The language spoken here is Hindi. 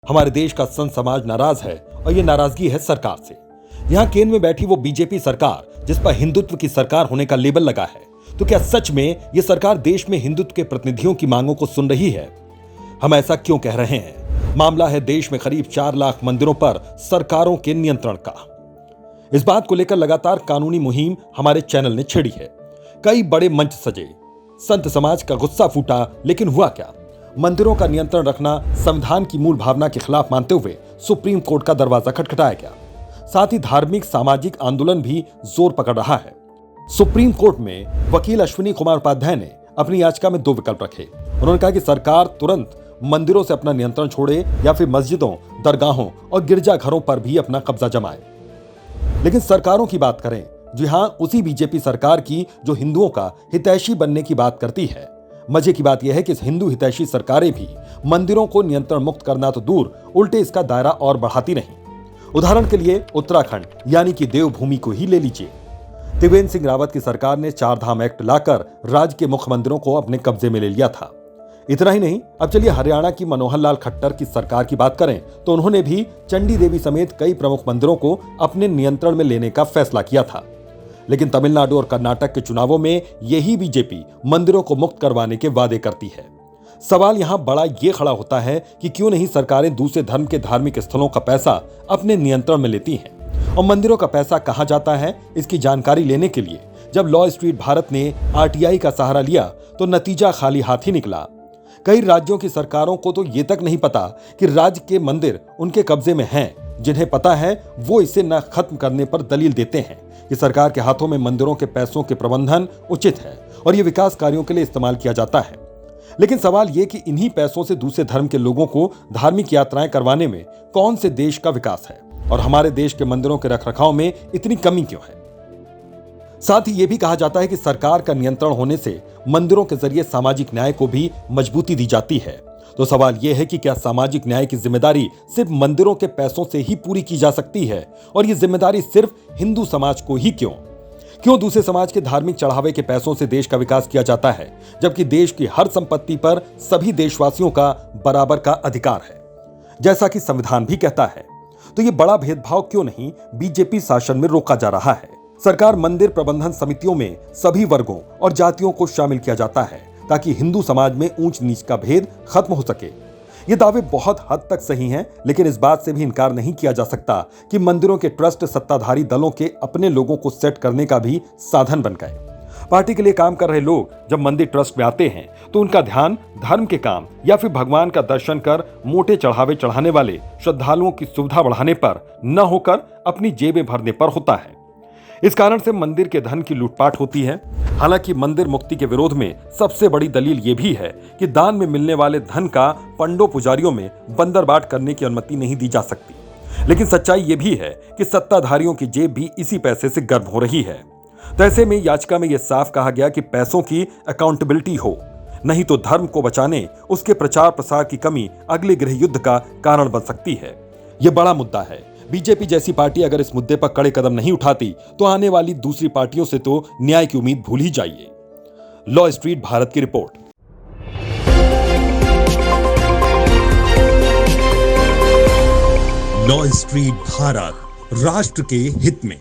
हमारे देश का संत समाज नाराज है और ये नाराजगी है सरकार से। यहाँ केंद्र में बैठी वो बीजेपी सरकार जिस पर हिंदुत्व की सरकार होने का लेबल लगा है, तो क्या सच में ये सरकार देश में हिंदुत्व के प्रतिनिधियों की मांगों को सुन रही है? हम ऐसा क्यों कह रहे हैं? मामला है देश में करीब 4 लाख मंदिरों पर सरकारों के नियंत्रण का। इस बात को लेकर लगातार कानूनी मुहिम हमारे चैनल ने छेड़ी है। कई बड़े मंच सजे, संत समाज का गुस्सा फूटा, लेकिन हुआ क्या? मंदिरों का नियंत्रण रखना संविधान की मूल भावना के खिलाफ मानते हुए सुप्रीम कोर्ट का दरवाजा खटखटाया गया। साथ ही धार्मिक सामाजिक आंदोलन भी जोर पकड़ रहा है। सुप्रीम कोर्ट में वकील अश्विनी कुमार उपाध्याय ने अपनी याचिका में 2 विकल्प रखे। उन्होंने कहा कि सरकार तुरंत मंदिरों से अपना नियंत्रण छोड़े या फिर मस्जिदों, दरगाहों और गिरजाघरों पर भी अपना कब्जा जमाए। लेकिन सरकारों की बात करें, जी हां, उसी बीजेपी सरकार की जो हिंदुओं का हितैषी बनने की बात करती है। मजे की बात यह है कि इस हिंदू हितैषी सरकारें भी मंदिरों को नियंत्रण मुक्त करना तो दूर, उल्टे इसका दायरा और बढ़ाती नहीं। उदाहरण के लिए उत्तराखंड यानी कि देवभूमि को ही ले लीजिए। त्रिवेंद्र सिंह रावत की सरकार ने 4 धाम एक्ट लाकर राज्य के मुख्य मंदिरों को अपने कब्जे में ले लिया था। इतना ही नहीं, अब चलिए हरियाणा की मनोहर लाल खट्टर की सरकार की बात करें तो उन्होंने भी चंडी देवी समेत कई प्रमुख मंदिरों को अपने नियंत्रण में लेने का फैसला किया था। लेकिन तमिलनाडु और कर्नाटक के चुनावों में यही बीजेपी मंदिरों को मुक्त करवाने के वादे करती है। सवाल यहां बड़ा ये खड़ा होता है कि क्यों नहीं सरकारें दूसरे धर्म के धार्मिक स्थलों का पैसा अपने नियंत्रण में लेती हैं, और मंदिरों का पैसा कहां जाता है इसकी जानकारी लेने के लिए जब लॉ स्ट्रीट भारत ने आरटीआई का सहारा लिया तो नतीजा खाली हाथ ही निकला। कई राज्यों की सरकारों को तो ये तक नहीं पता कि राज्य के मंदिर उनके कब्जे में हैं। जिन्हें पता है वो इसे न खत्म करने पर दलील देते हैं कि सरकार के हाथों में मंदिरों के पैसों के प्रबंधन उचित है और ये विकास कार्यों के लिए इस्तेमाल किया जाता है। लेकिन सवाल ये कि इन्हीं पैसों से दूसरे धर्म के लोगों को धार्मिक यात्राएं करवाने में कौन से देश का विकास है और हमारे देश के मंदिरों के रखरखाव में इतनी कमी क्यों है? साथ ही यह भी कहा जाता है कि सरकार का नियंत्रण होने से मंदिरों के जरिए सामाजिक न्याय को भी मजबूती दी जाती है। तो सवाल यह है कि क्या सामाजिक न्याय की जिम्मेदारी सिर्फ मंदिरों के पैसों से ही पूरी की जा सकती है, और ये जिम्मेदारी सिर्फ हिंदू समाज को ही क्यों दूसरे समाज के धार्मिक चढ़ावे के पैसों से देश का विकास किया जाता है, जबकि देश की हर संपत्ति पर सभी देशवासियों का बराबर का अधिकार है, जैसा कि संविधान भी कहता है। तो ये बड़ा भेदभाव क्यों नहीं बीजेपी शासन में रोका जा रहा है? सरकार मंदिर प्रबंधन समितियों में सभी वर्गों और जातियों को शामिल किया जाता है ताकि हिंदू समाज में ऊंच नीच का भेद खत्म हो सके। ये दावे बहुत हद तक सही हैं, लेकिन इस बात से भी इनकार नहीं किया जा सकता कि मंदिरों के ट्रस्ट सत्ताधारी दलों के अपने लोगों को सेट करने का भी साधन बन गए। पार्टी के लिए काम कर रहे लोग जब मंदिर ट्रस्ट में आते हैं तो उनका ध्यान धर्म के काम या फिर भगवान का दर्शन कर मोटे चढ़ावे चढ़ाने वाले श्रद्धालुओं की सुविधा बढ़ाने पर न होकर अपनी जेबें भरने पर होता है। इस कारण से मंदिर के धन की लूटपाट होती है। हालांकि मंदिर मुक्ति के विरोध में सबसे बड़ी दलील ये भी है कि दान में मिलने वाले धन का पंडों पुजारियों में बंदरबाट करने की अनुमति नहीं दी जा सकती। लेकिन सच्चाई ये भी है कि सत्ताधारियों की जेब भी इसी पैसे से गर्म हो रही है। तो ऐसे में याचिका में यह साफ कहा गया कि पैसों की अकाउंटेबिलिटी हो, नहीं तो धर्म को बचाने उसके प्रचार प्रसार की कमी अगले गृह युद्ध का कारण बन सकती है। यह बड़ा मुद्दा है। बीजेपी जैसी पार्टी अगर इस मुद्दे पर कड़े कदम नहीं उठाती तो आने वाली दूसरी पार्टियों से तो न्याय की उम्मीद भूल ही जाइए। लॉ स्ट्रीट भारत की रिपोर्ट। लॉ स्ट्रीट भारत, राष्ट्र के हित में।